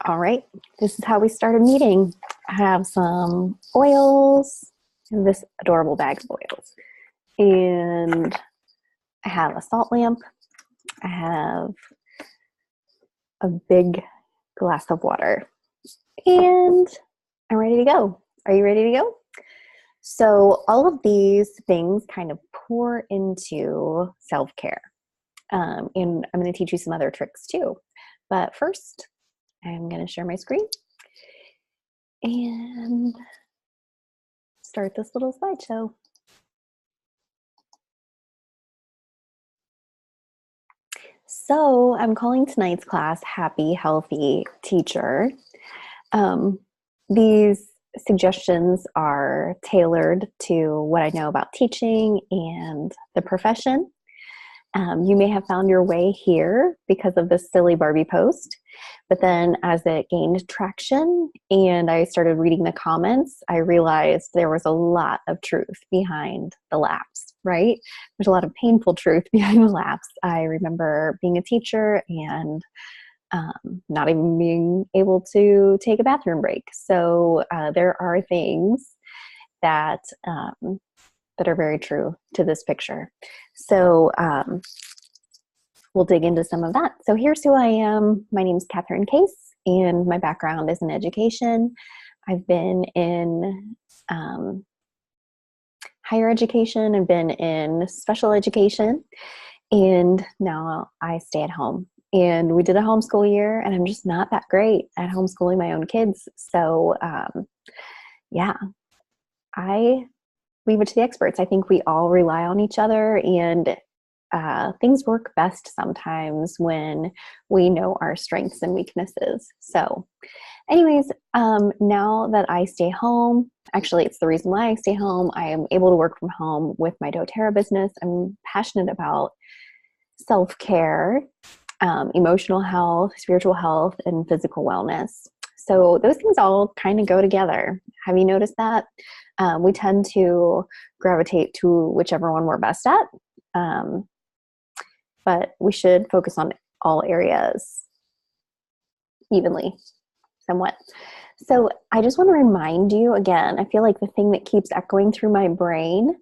All right, this is how we start a meeting. I have some oils in this adorable bag of oils. And I have a salt lamp. I have a big glass of water. And I'm ready to go. Are you ready to go? So all of these things kind of pour into self-care. And I'm going to teach you some other tricks too. But first, I'm going to share my screen and start this little slideshow. So I'm calling tonight's class Happy, Healthy Teacher. These suggestions are tailored to what I know about teaching and the profession. You may have found your way here because of this silly Barbie post, but then as it gained traction and I started reading the comments, I realized there was a lot of truth behind the laughs, right? There's a lot of painful truth behind the laughs. I remember being a teacher and not even being able to take a bathroom break. So there are things that are very true to this picture. So we'll dig into some of that. So here's who I am. My name is Catherine Case, and my background is in education. I've been in higher education, I've been in special education, and now I stay at home. And we did a homeschool year, and I'm just not that great at homeschooling my own kids. So yeah, I leave it to the experts. I think we all rely on each other, and things work best sometimes when we know our strengths and weaknesses. So anyways, now that I stay home, actually it's the reason why I stay home, I am able to work from home with my doTERRA business. I'm passionate about self-care, emotional health, spiritual health, and physical wellness. So those things all kind of go together. Have you noticed that? We tend to gravitate to whichever one we're best at, but we should focus on all areas evenly, somewhat. So I just want to remind you again, I feel like the thing that keeps echoing through my brain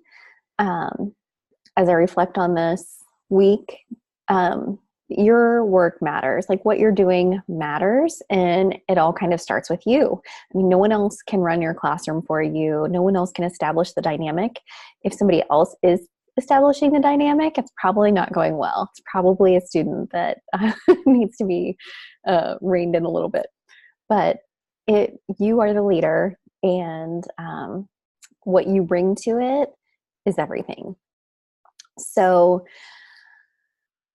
as I reflect on this week, your work matters. Like what you're doing matters, and it all kind of starts with you. I mean, no one else can run your classroom for you. No one else can establish the dynamic. If somebody else is establishing the dynamic, it's probably not going well. It's probably a student that needs to be reined in a little bit. But you are the leader, and what you bring to it is everything. So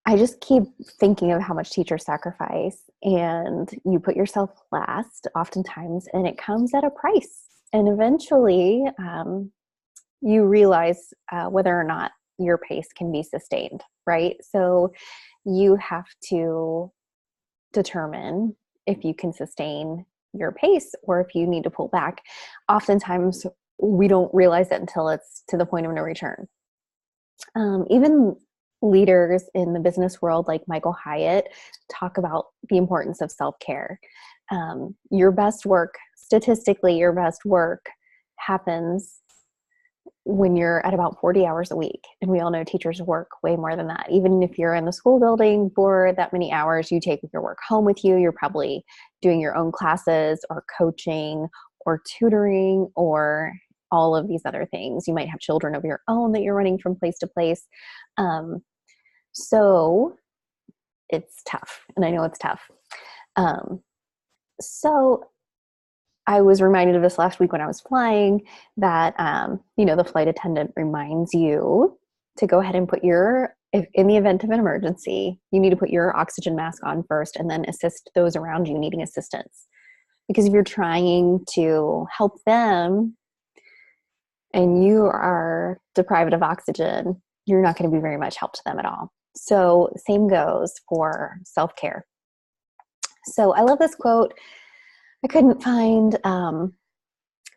I just keep thinking of how much teachers sacrifice, and you put yourself last oftentimes, and it comes at a price. And eventually you realize whether or not your pace can be sustained, right? So you have to determine if you can sustain your pace or if you need to pull back. Oftentimes we don't realize it until it's to the point of no return. Even leaders in the business world like Michael Hyatt talk about the importance of self-care. Your best work, statistically, your best work happens when you're at about 40 hours a week. And we all know teachers work way more than that. Even if you're in the school building for that many hours, you take your work home with you. You're probably doing your own classes or coaching or tutoring or all of these other things. You might have children of your own that you're running from place to place. So it's tough, and I know it's tough. So I was reminded of this last week when I was flying that, the flight attendant reminds you to go ahead and put in the event of an emergency, you need to put your oxygen mask on first and then assist those around you needing assistance. Because if you're trying to help them and you are deprived of oxygen, you're not going to be very much help to them at all. So same goes for self-care. So I love this quote. I couldn't find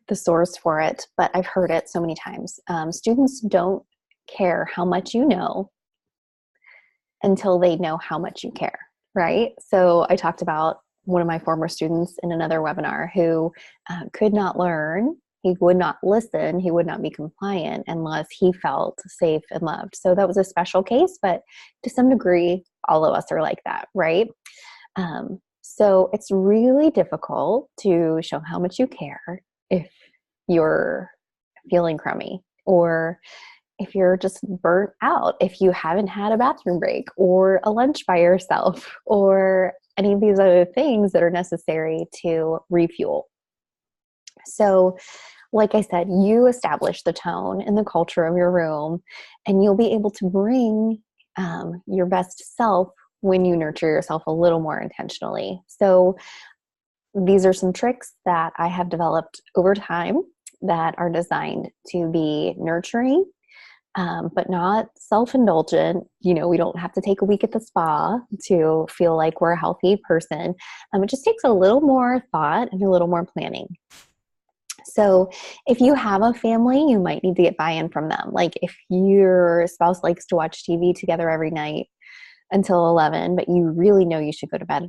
the source for it, but I've heard it so many times. Students don't care how much you know until they know how much you care, right? So I talked about one of my former students in another webinar who could not learn. He would not listen. He would not be compliant unless he felt safe and loved. So that was a special case, but to some degree, all of us are like that, right? So it's really difficult to show how much you care if you're feeling crummy, or if you're just burnt out, if you haven't had a bathroom break or a lunch by yourself, or any of these other things that are necessary to refuel. So, like I said, you establish the tone and the culture of your room, and you'll be able to bring your best self when you nurture yourself a little more intentionally. So these are some tricks that I have developed over time that are designed to be nurturing, but not self-indulgent. You know, we don't have to take a week at the spa to feel like we're a healthy person. It just takes a little more thought and a little more planning. So if you have a family, you might need to get buy-in from them. Like if your spouse likes to watch TV together every night until 11, but you really know you should go to bed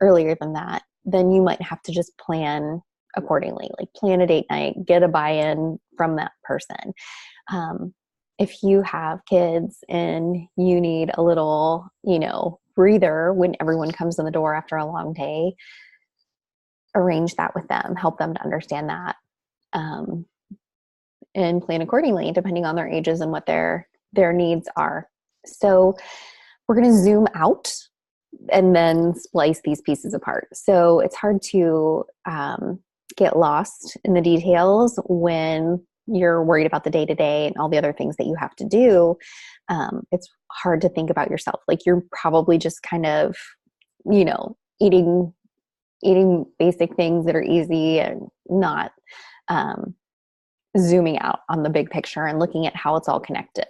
earlier than that, then you might have to just plan accordingly, like plan a date night, get a buy-in from that person. If you have kids and you need a little, breather when everyone comes in the door after a long day, arrange that with them, help them to understand that. And plan accordingly depending on their ages and what their needs are. So we're going to zoom out and then splice these pieces apart. So it's hard to get lost in the details when you're worried about the day-to-day and all the other things that you have to do. It's hard to think about yourself. Like you're probably just kind of, eating basic things that are easy and not zooming out on the big picture and looking at how it's all connected.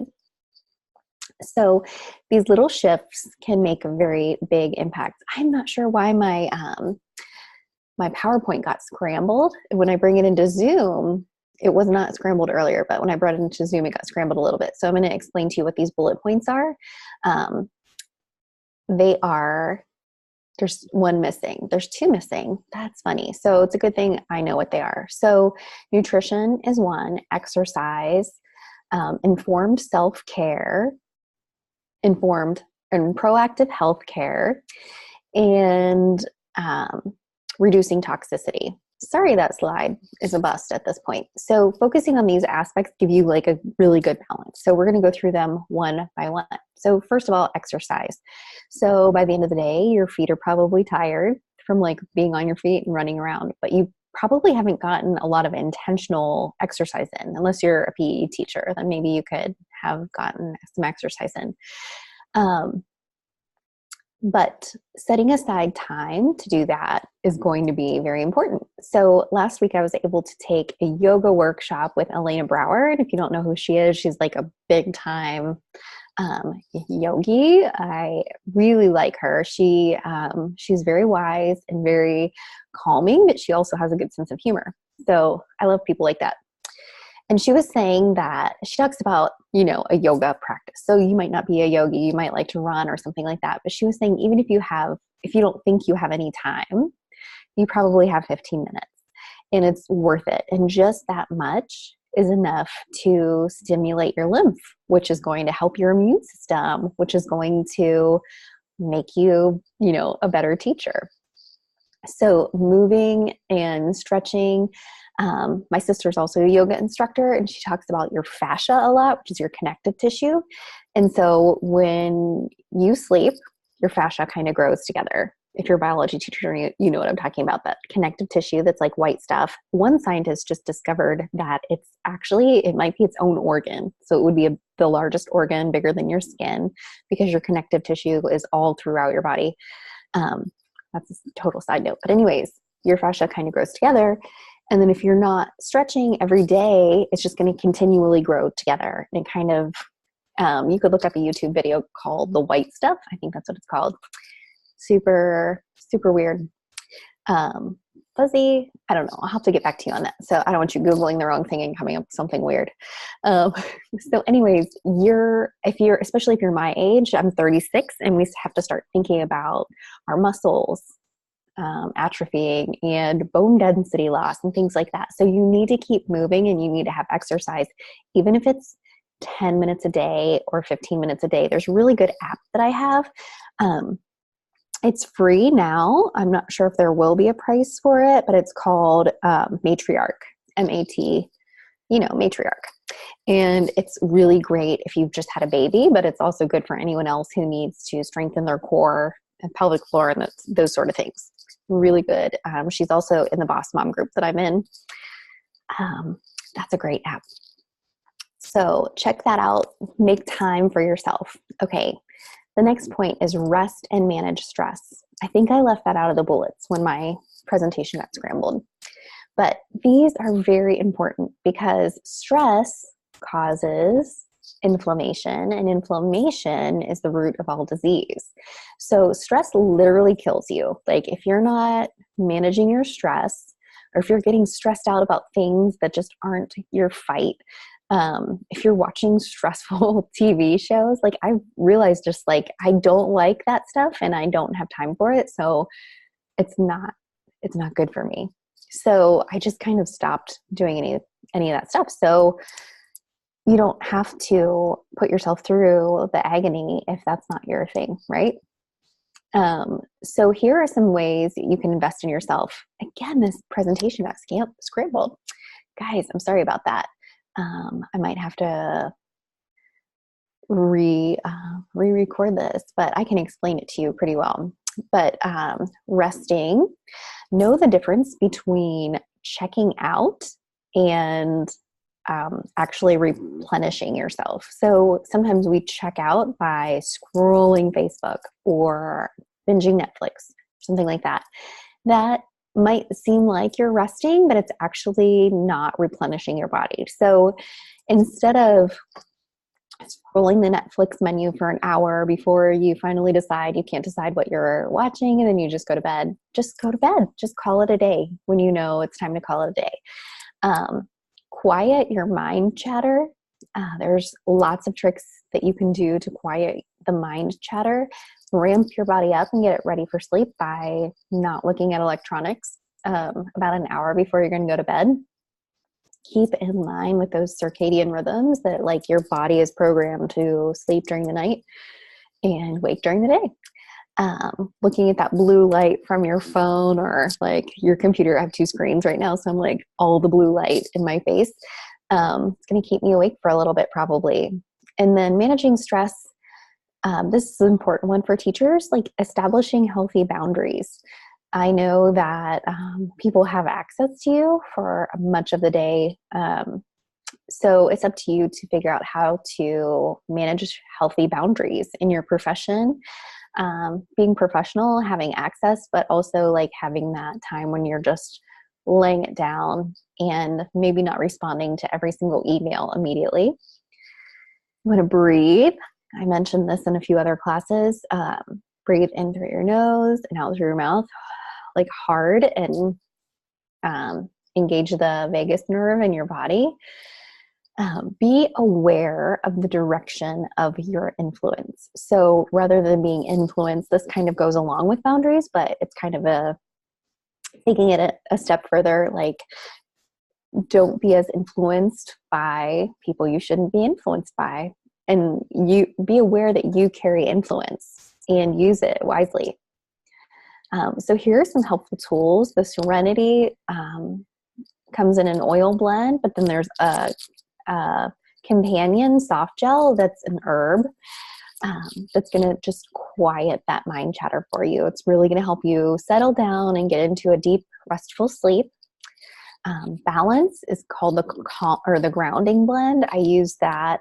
So these little shifts can make a very big impact. I'm not sure why my PowerPoint got scrambled. When I bring it into Zoom, it was not scrambled earlier, but when I brought it into Zoom, it got scrambled a little bit. So I'm going to explain to you what these bullet points are. There's one missing. There's two missing. That's funny. So it's a good thing I know what they are. So nutrition is one, exercise, informed self-care, informed and proactive healthcare, and reducing toxicity. Sorry, that slide is a bust at this point. So focusing on these aspects give you like a really good balance. So we're going to go through them one by one. So first of all, exercise. So by the end of the day, your feet are probably tired from like being on your feet and running around, but you probably haven't gotten a lot of intentional exercise in. Unless you're a PE teacher, then maybe you could have gotten some exercise in. But setting aside time to do that is going to be very important. So last week I was able to take a yoga workshop with Elena Brower. And if you don't know who she is, she's like a big time yogi. I really like her. She's very wise and very calming, but she also has a good sense of humor. So I love people like that. And she was saying that she talks about, a yoga practice. So you might not be a yogi, you might like to run or something like that. But she was saying, even if you don't think you have any time, you probably have 15 minutes and it's worth it. And just that much is enough to stimulate your lymph, which is going to help your immune system, which is going to make you, a better teacher. So moving and stretching. My sister's also a yoga instructor, and she talks about your fascia a lot, which is your connective tissue. And so when you sleep, your fascia kind of grows together. If you're a biology teacher, you know what I'm talking about, that connective tissue that's like white stuff. One scientist just discovered that it might be its own organ. So it would be the largest organ, bigger than your skin, because your connective tissue is all throughout your body. That's a total side note. But anyways, your fascia kind of grows together. And then if you're not stretching every day, it's just going to continually grow together. And it kind of, you could look up a YouTube video called The White Stuff. I think that's what it's called. Super, super weird. Fuzzy. I don't know. I'll have to get back to you on that. So I don't want you Googling the wrong thing and coming up with something weird. So anyways, especially if you're my age, I'm 36, and we have to start thinking about our muscles, atrophying and bone density loss and things like that. So you need to keep moving and you need to have exercise, even if it's 10 minutes a day or 15 minutes a day. There's a really good app that I have. It's free now. I'm not sure if there will be a price for it, but it's called Matriarch, M-A-T, Matriarch. And it's really great if you've just had a baby, but it's also good for anyone else who needs to strengthen their core and pelvic floor and those sort of things. Really good. She's also in the Boss Mom group that I'm in. That's a great app. So check that out. Make time for yourself. Okay. The next point is rest and manage stress. I think I left that out of the bullets when my presentation got scrambled. But these are very important because stress causes inflammation, and inflammation is the root of all disease. So stress literally kills you. Like if you're not managing your stress, or if you're getting stressed out about things that just aren't your fight, if you're watching stressful TV shows, like I realized just like I don't like that stuff and I don't have time for it. So it's not good for me. So I just kind of stopped doing any of that stuff. So you don't have to put yourself through the agony if that's not your thing, right? So here are some ways that you can invest in yourself. Again, this presentation got scrambled. Guys, I'm sorry about that. I might have to re-record this, but I can explain it to you pretty well. But resting, know the difference between checking out and actually replenishing yourself. So sometimes we check out by scrolling Facebook or binging Netflix, something like that. That might seem like you're resting, but it's actually not replenishing your body. So instead of scrolling the Netflix menu for an hour before you finally decide you can't decide what you're watching and then you just go to bed, just go to bed. Just call it a day when you know it's time to call it a day. Quiet your mind chatter. There's lots of tricks that you can do to quiet the mind chatter. Ramp your body up and get it ready for sleep by not looking at electronics about an hour before you're going to go to bed. Keep in line with those circadian rhythms that like your body is programmed to sleep during the night and wake during the day. Looking at that blue light from your phone or like your computer. I have two screens right now, so I'm like all the blue light in my face. It's going to keep me awake for a little bit probably. And then managing stress. This is an important one for teachers, like establishing healthy boundaries. I know that people have access to you for much of the day. So it's up to you to figure out how to manage healthy boundaries in your profession. Being professional, having access, but also like having that time when you're just laying it down and maybe not responding to every single email immediately. You want to breathe. I mentioned this in a few other classes. Breathe in through your nose and out through your mouth, like hard, and engage the vagus nerve in your body. Be aware of the direction of your influence. So rather than being influenced, this kind of goes along with boundaries, but it's kind of taking it a step further. Like, don't be as influenced by people you shouldn't be influenced by. And you be aware that you carry influence and use it wisely. So here are some helpful tools. The Serenity comes in an oil blend, but then there's a companion soft gel that's an herb that's going to just quiet that mind chatter for you. It's really going to help you settle down and get into a deep, restful sleep. Balance is called the grounding blend. I use that.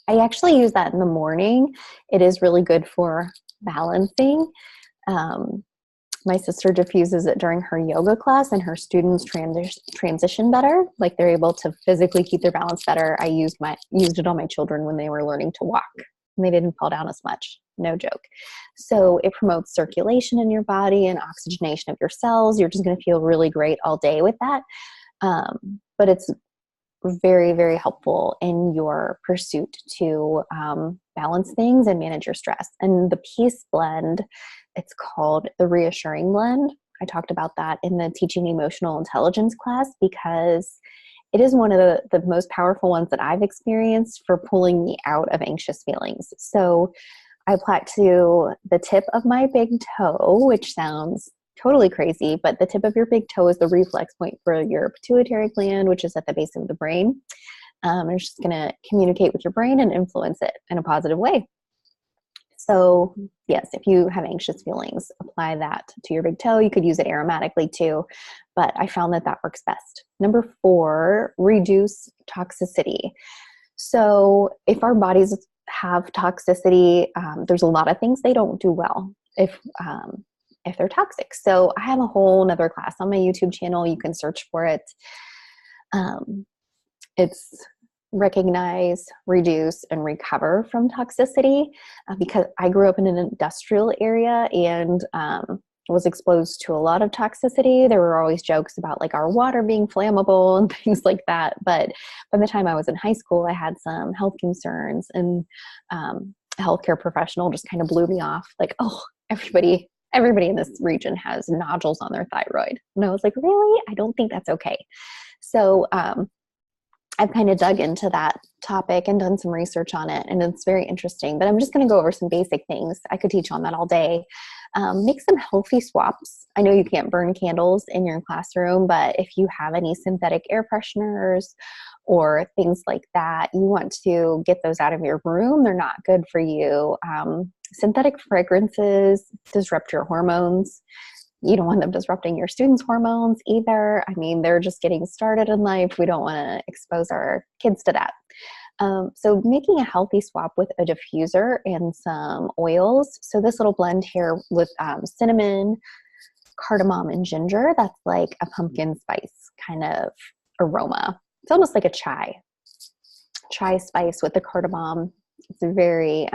I actually use that in the morning. It is really good for balancing. My sister diffuses it during her yoga class, and her students transition better. Like they're able to physically keep their balance better. I used it on my children when they were learning to walk, and they didn't fall down as much. No joke. So it promotes circulation in your body and oxygenation of your cells. You're just going to feel really great all day with that. But it's very, very helpful in your pursuit to balance things and manage your stress. And the Peace Blend, it's called the Reassuring Blend. I talked about that in the Teaching Emotional Intelligence class because it is one of the most powerful ones that I've experienced for pulling me out of anxious feelings. So I apply it to the tip of my big toe, which sounds totally crazy, but the tip of your big toe is the reflex point for your pituitary gland, which is at the base of the brain. It's just going to communicate with your brain and influence it in a positive way. So yes, if you have anxious feelings, apply that to your big toe. You could use it aromatically too, but I found that works best. Number 4, reduce toxicity. So if our bodies have toxicity, there's a lot of things they don't do well if they're toxic. So I have a whole nother class on my YouTube channel. You can search for it. It's recognize, reduce, and recover from toxicity, because I grew up in an industrial area and was exposed to a lot of toxicity. There were always jokes about like our water being flammable and things like that. But by the time I was in high school, I had some health concerns, and a healthcare professional just kind of blew me off. Like, oh, everybody in this region has nodules on their thyroid. And I was like, really? I don't think that's okay. So I've kind of dug into that topic and done some research on it, and it's very interesting. But I'm just going to go over some basic things. I could teach on that all day. Make some healthy swaps. I know you can't burn candles in your classroom, but if you have any synthetic air fresheners or things like that, you want to get those out of your room. They're not good for you. Synthetic fragrances disrupt your hormones. You don't want them disrupting your students' hormones either. I mean, they're just getting started in life. We don't want to expose our kids to that. So making a healthy swap with a diffuser and some oils. So this little blend here with cinnamon, cardamom, and ginger, that's like a pumpkin spice kind of aroma. It's almost like a chai spice with the cardamom. It's very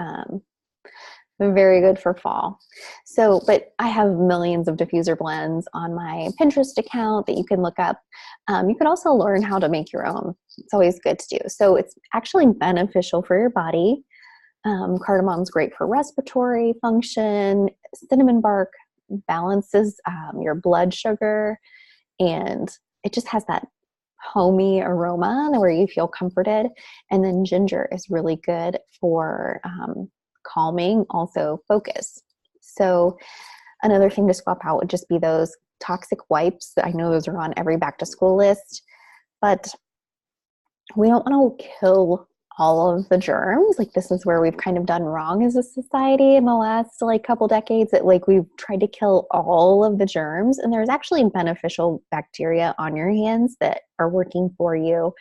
good for fall. So, but I have millions of diffuser blends on my Pinterest account that you can look up. You can also learn how to make your own. It's always good to do. So it's actually beneficial for your body. Cardamom's great for respiratory function. Cinnamon bark balances your blood sugar, and it just has that homey aroma where you feel comforted. And then ginger is really good for calming, also focus. So another thing to swap out would just be those toxic wipes. I know those are on every back to school list, but we don't want to kill all of the germs. Like, this is where we've kind of done wrong as a society in the last couple decades, that we've tried to kill all of the germs, and there's actually beneficial bacteria on your hands that are working for you.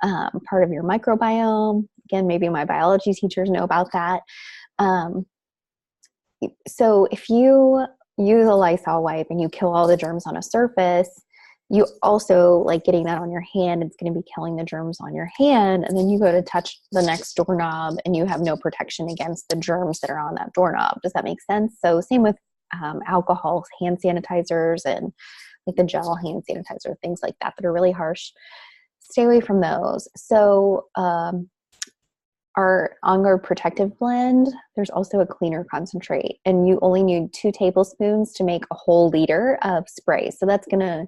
Part of your microbiome. Again, maybe my biology teachers know about that. So if you use a Lysol wipe and you kill all the germs on a surface, you also getting that on your hand, it's going to be killing the germs on your hand. And then you go to touch the next doorknob and you have no protection against the germs that are on that doorknob. Does that make sense? So same with alcohol, hand sanitizers, and the gel hand sanitizer, things like that are really harsh. Stay away from those. So our On Guard Protective Blend, there's also a cleaner concentrate, and you only need 2 tablespoons to make a whole liter of spray. So that's going to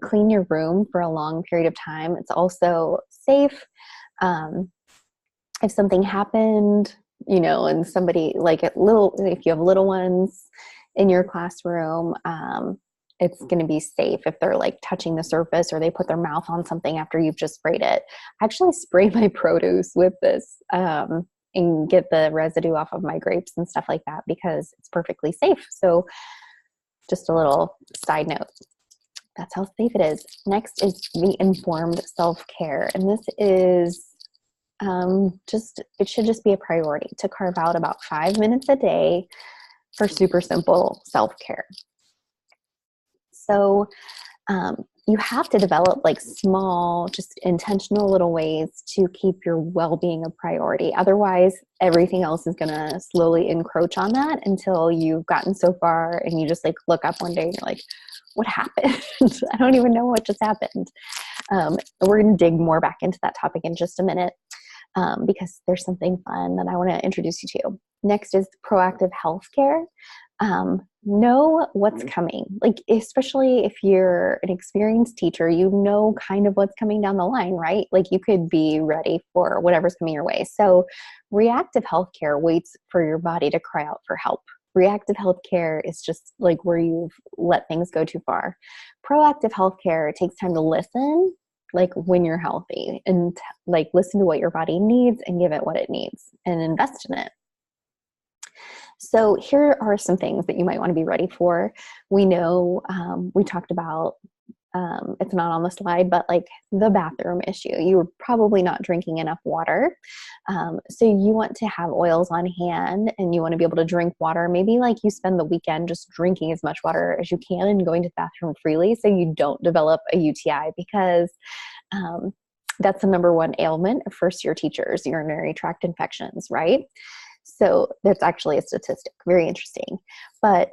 clean your room for a long period of time. It's also safe. If something happened, and somebody if you have little ones in your classroom, it's going to be safe if they're touching the surface or they put their mouth on something after you've just sprayed it. I actually spray my produce with this and get the residue off of my grapes and stuff like that because it's perfectly safe. So just a little side note. That's how safe it is. Next is the informed self-care. And this is it should just be a priority to carve out about 5 minutes a day for super simple self-care. So you have to develop small, just intentional little ways to keep your well-being a priority. Otherwise, everything else is going to slowly encroach on that until you've gotten so far and you just look up one day and you're like, what happened? I don't even know what just happened. We're going to dig more back into that topic in just a minute, because there's something fun that I want to introduce you to. Next is proactive healthcare. Know what's coming. Like, especially if you're an experienced teacher, you know kind of what's coming down the line, right? Like, you could be ready for whatever's coming your way. So reactive healthcare waits for your body to cry out for help. Reactive healthcare is just like where you've let things go too far. Proactive healthcare takes time to listen, like when you're healthy, and like listen to what your body needs and give it what it needs and invest in it. So here are some things that you might want to be ready for. We know, we talked about, it's not on the slide, but like the bathroom issue. You were probably not drinking enough water. So you want to have oils on hand, and you want to be able to drink water. Maybe like you spend the weekend just drinking as much water as you can and going to the bathroom freely so you don't develop a UTI, because that's the number one ailment of first-year teachers, urinary tract infections, right? So that's actually a statistic, very interesting. But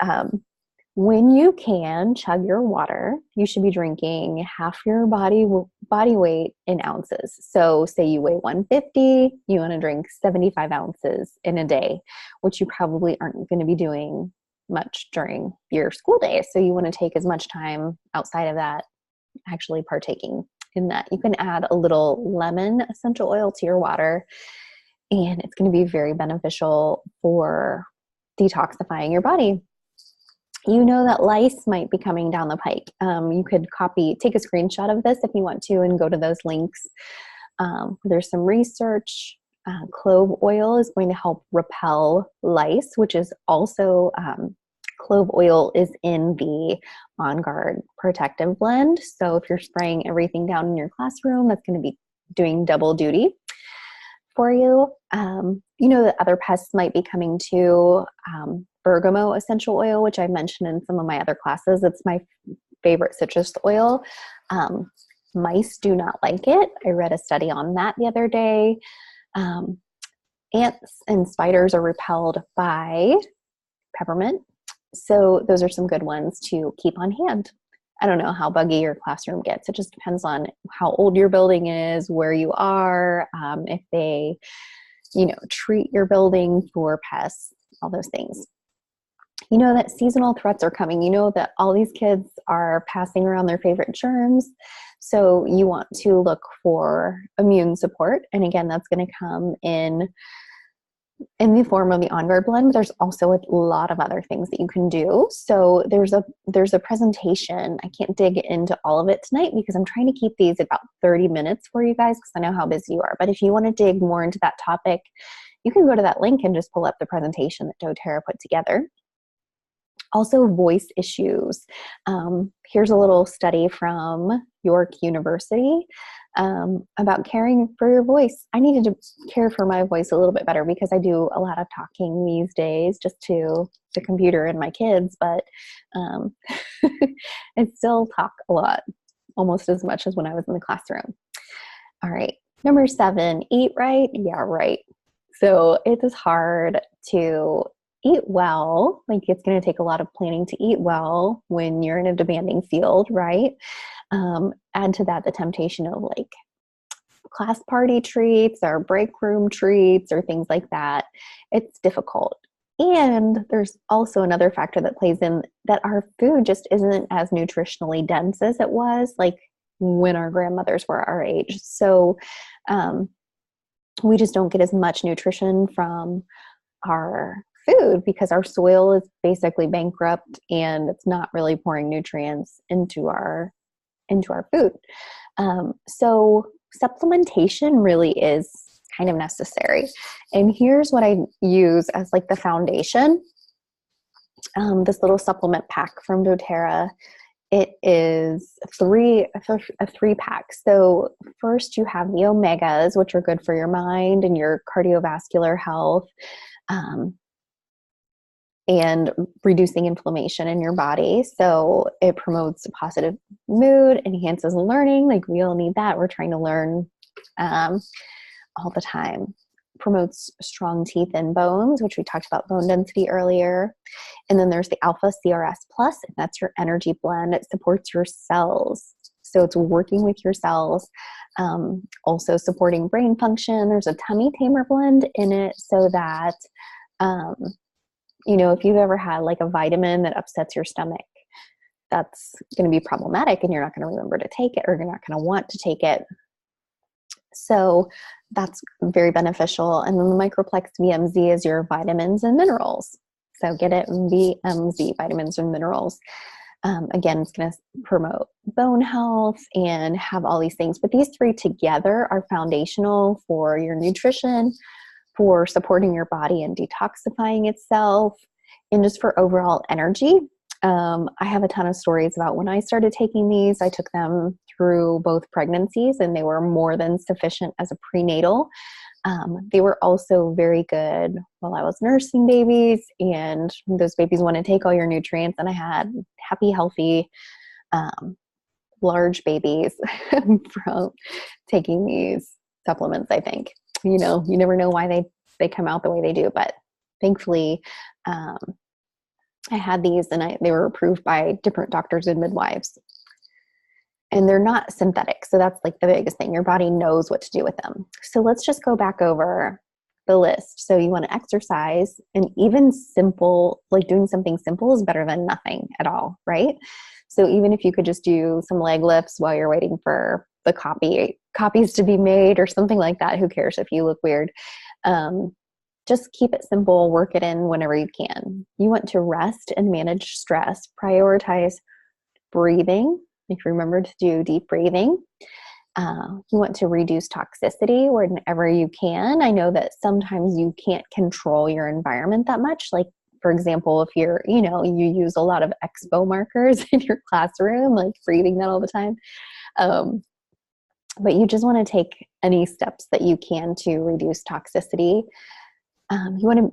when you can chug your water, you should be drinking half your body weight in ounces. So say you weigh 150, you want to drink 75 ounces in a day, which you probably aren't going to be doing much during your school day. So you want to take as much time outside of that actually partaking in that. You can add a little lemon essential oil to your water, and it's going to be very beneficial for detoxifying your body. You know that lice might be coming down the pike. You could take a screenshot of this if you want to, and go to those links. There's some research. Clove oil is going to help repel lice, which is also, clove oil is in the On Guard protective blend. So if you're spraying everything down in your classroom, that's going to be doing double duty for you. You know that other pests might be coming too. Bergamot essential oil, which I mentioned in some of my other classes. It's my favorite citrus oil. Mice do not like it. I read a study on that the other day. Ants and spiders are repelled by peppermint. So those are some good ones to keep on hand. I don't know how buggy your classroom gets. It just depends on how old your building is, where you are, if they, treat your building for pests, all those things. You know that seasonal threats are coming. You know that all these kids are passing around their favorite germs. So you want to look for immune support. And again, that's going to come in the form of the On Guard blend. But there's also a lot of other things that you can do. So there's a presentation. I can't dig into all of it tonight because I'm trying to keep these about 30 minutes for you guys, because I know how busy you are. But if you want to dig more into that topic, you can go to that link and just pull up the presentation that doTERRA put together. Also, voice issues. Here's a little study from York University about caring for your voice. I needed to care for my voice a little bit better because I do a lot of talking these days just to the computer and my kids, but I still talk a lot, almost as much as when I was in the classroom. All right, number 7, eat right. Yeah, right. So it is hard to eat well. Like, it's going to take a lot of planning to eat well when you're in a demanding field, right? Add to that the temptation of like class party treats or break room treats or things like that. It's difficult. And there's also another factor that plays in, that our food just isn't as nutritionally dense as it was like when our grandmothers were our age. So we just don't get as much nutrition from our food because our soil is basically bankrupt and it's not really pouring nutrients into our food. So supplementation really is kind of necessary. And here's what I use as like the foundation. This little supplement pack from doTERRA. It is a 3-pack. So first you have the omegas, which are good for your mind and your cardiovascular health, and reducing inflammation in your body. So it promotes a positive mood, enhances learning. Like, we all need that. We're trying to learn all the time. Promotes strong teeth and bones, which we talked about bone density earlier. And then there's the Alpha CRS Plus, and that's your energy blend. It supports your cells. So it's working with your cells, also supporting brain function. There's a tummy tamer blend in it so that, if you've ever had like a vitamin that upsets your stomach, that's going to be problematic and you're not going to remember to take it, or you're not going to want to take it. So that's very beneficial. And then the Microplex VMZ is your vitamins and minerals. So get it, VMZ, vitamins and minerals. Again, it's going to promote bone health and have all these things. But these three together are foundational for your nutrition, for supporting your body and detoxifying itself, and just for overall energy. I have a ton of stories about when I started taking these. I took them through both pregnancies, and they were more than sufficient as a prenatal. They were also very good while I was nursing babies, and those babies want to take all your nutrients, and I had happy, healthy, large babies from taking these supplements, I think. You never know why they come out the way they do, but thankfully, I had these and they were approved by different doctors and midwives. And they're not synthetic. So that's like the biggest thing. Your body knows what to do with them. So let's just go back over the list. So you want to exercise, and even simple, like doing something simple is better than nothing at all, right? So even if you could just do some leg lifts while you're waiting for the copies to be made or something like that, who cares if you look weird? Just keep it simple, work it in whenever you can. You want to rest and manage stress, prioritize breathing. If you remember to do deep breathing, you want to reduce toxicity whenever you can. I know that sometimes you can't control your environment that much. Like, for example, if you use a lot of expo markers in your classroom, like breathing that all the time. But you just want to take any steps that you can to reduce toxicity. You want to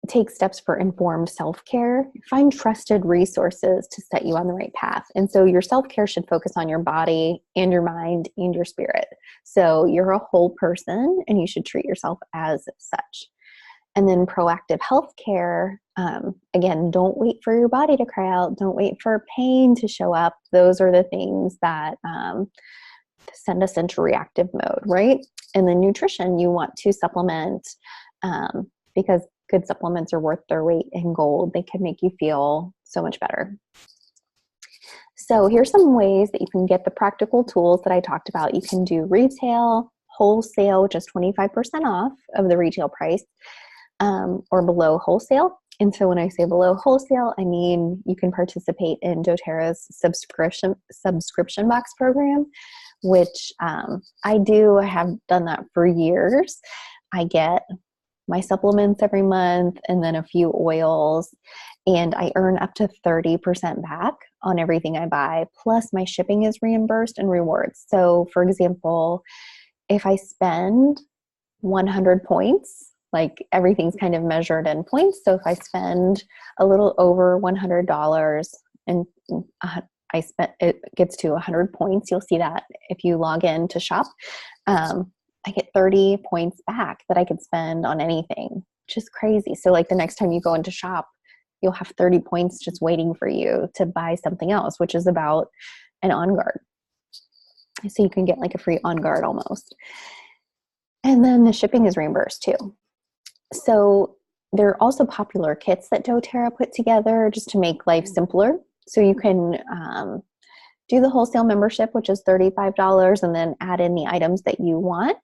take steps for informed self-care. Find trusted resources to set you on the right path. And so your self-care should focus on your body and your mind and your spirit. So you're a whole person and you should treat yourself as such. And then proactive healthcare, again, don't wait for your body to cry out. Don't wait for pain to show up. Those are the things that send us into reactive mode, right? And then nutrition, you want to supplement because good supplements are worth their weight in gold. They can make you feel so much better. So here's some ways that you can get the practical tools that I talked about. You can do retail, wholesale, which is 25% off of the retail price, or below wholesale. And so when I say below wholesale, I mean you can participate in doTERRA's subscription box program, which I do. I have done that for years. I get my supplements every month and then a few oils, and I earn up to 30% back on everything I buy. Plus my shipping is reimbursed and rewards. So for example, if I spend 100 points, like everything's kind of measured in points. So if I spend a little over $100 and it gets to 100 points, you'll see that if you log in to shop, I get 30 points back that I could spend on anything, which is crazy. So like the next time you go into shop, you'll have 30 points just waiting for you to buy something else, which is about an On Guard. So you can get like a free On Guard almost. And then the shipping is reimbursed too. So there are also popular kits that doTERRA put together just to make life simpler. So you can do the wholesale membership, which is $35, and then add in the items that you want.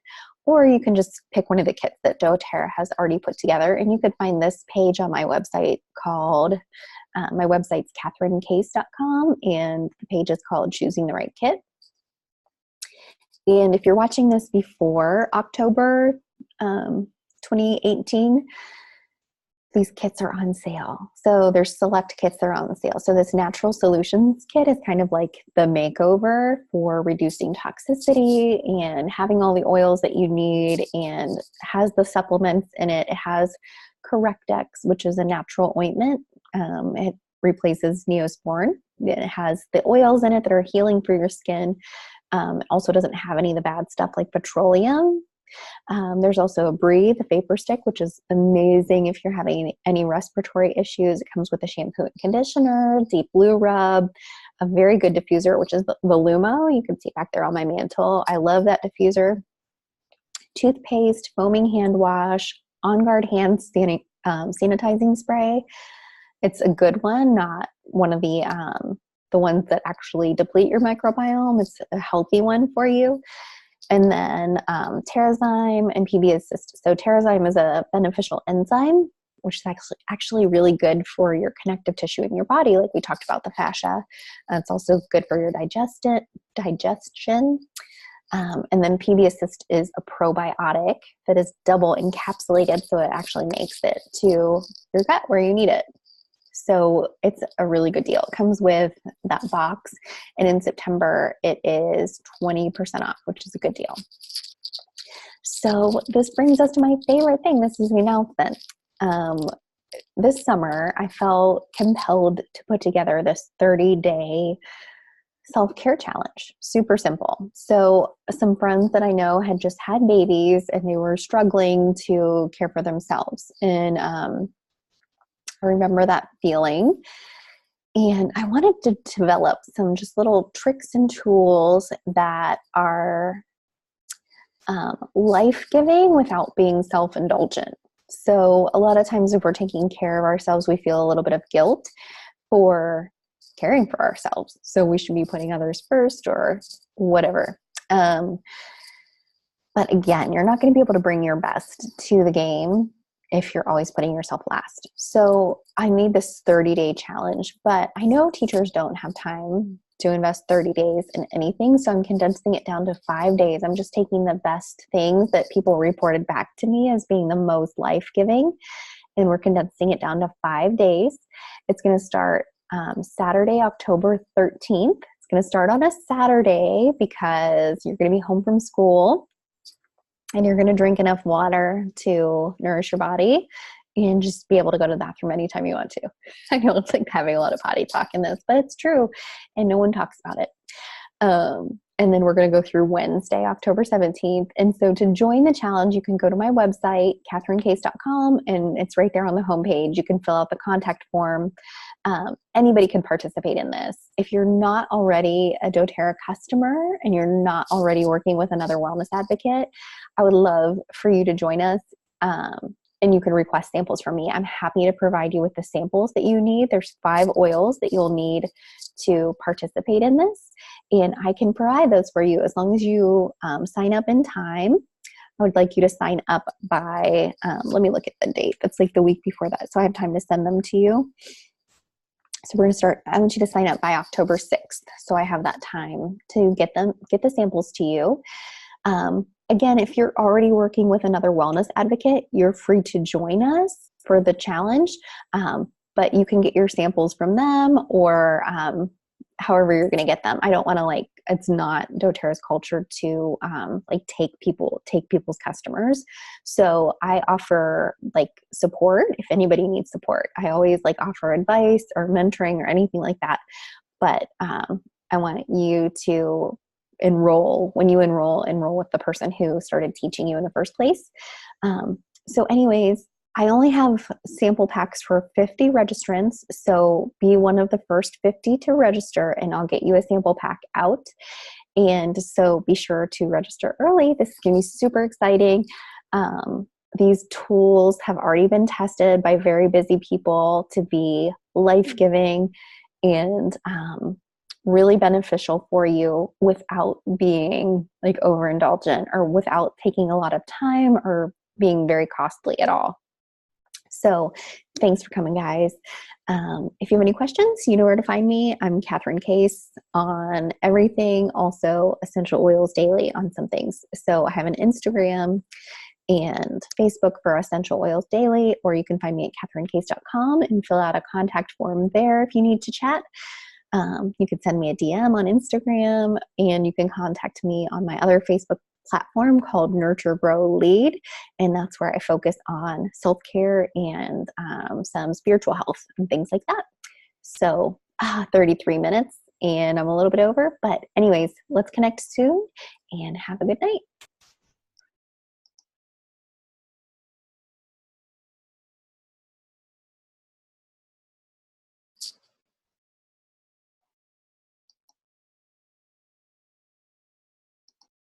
Or you can just pick one of the kits that doTERRA has already put together. And you could find this page on my website called, my website's catherinecase.com, and the page is called Choosing the Right Kit. And if you're watching this before October 2018, these kits are on sale. So there's select kits that are on sale. So this Natural Solutions kit is kind of like the makeover for reducing toxicity and having all the oils that you need, and has the supplements in it. It has Correctex, which is a natural ointment. It replaces Neosporin. It has the oils in it that are healing for your skin. It also doesn't have any of the bad stuff like petroleum. There's also a Breathe Vapor Stick, which is amazing if you're having any respiratory issues. It comes with a shampoo and conditioner, deep blue rub, a very good diffuser, which is the Lumo. You can see back there on my mantle. I love that diffuser. Toothpaste, foaming hand wash, On Guard hand sanitizing spray. It's a good one, not one of the ones that actually deplete your microbiome. It's a healthy one for you. And then Terrazyme and PB Assist. So Terrazyme is a beneficial enzyme, which is actually really good for your connective tissue in your body, like we talked about the fascia. It's also good for your digestion. And then PB Assist is a probiotic that is double encapsulated, so it actually makes it to your gut where you need it. So it's a really good deal. It comes with that box, and in September it is 20% off, which is a good deal. So this brings us to my favorite thing. This is the announcement. This summer, I felt compelled to put together this 30-day self-care challenge. Super simple. So some friends that I know had just had babies and they were struggling to care for themselves. And I remember that feeling. And I wanted to develop some just little tricks and tools that are life-giving without being self-indulgent. So a lot of times if we're taking care of ourselves, we feel a little bit of guilt for caring for ourselves. So we should be putting others first or whatever. But again, you're not going to be able to bring your best to the game if you're always putting yourself last. So I made this 30-day challenge, but I know teachers don't have time to invest 30 days in anything. So I'm condensing it down to 5 days. I'm just taking the best things that people reported back to me as being the most life-giving, and we're condensing it down to 5 days. It's going to start Saturday, October 13th. It's going to start on a Saturday because you're going to be home from school and you're going to drink enough water to nourish your body and just be able to go to the bathroom anytime you want to. I know it's like having a lot of potty talk in this, but it's true and no one talks about it. And then we're going to go through Wednesday, October 17th. And so to join the challenge, you can go to my website, catherinecase.com, and it's right there on the homepage. You can fill out the contact form. Anybody can participate in this. If you're not already a doTERRA customer and you're not already working with another wellness advocate, I would love for you to join us. And you can request samples from me. I'm happy to provide you with the samples that you need. There's 5 oils that you'll need to participate in this. And I can provide those for you as long as you sign up in time. I would like you to sign up by, let me look at the date. That's like the week before that. So I have time to send them to you. So we're going to start, I want you to sign up by October 6th. So I have that time to get the samples to you. Again, if you're already working with another wellness advocate, you're free to join us for the challenge, but you can get your samples from them or however you're going to get them. I don't want to it's not doTERRA's culture to take people's customers. So I offer support if anybody needs support. I always offer advice or mentoring or anything like that. But I want you to enroll. When you enroll with the person who started teaching you in the first place. So anyways, I only have sample packs for 50 registrants. So be one of the first 50 to register and I'll get you a sample pack out. And so be sure to register early. This is going to be super exciting. These tools have already been tested by very busy people to be life-giving and really beneficial for you without being overindulgent or without taking a lot of time or being very costly at all. So thanks for coming, guys. If you have any questions, you know where to find me. I'm Catherine Case on everything, also Essential Oils Daily on some things. So I have an Instagram and Facebook for Essential Oils Daily, or you can find me at catherinecase.com and fill out a contact form there if you need to chat. You can send me a DM on Instagram, and you can contact me on my other Facebook platform called Nurture, Grow, Lead, and that's where I focus on self-care and some spiritual health and things like that. So 33 minutes, and I'm a little bit over, but anyways, let's connect soon, and have a good night.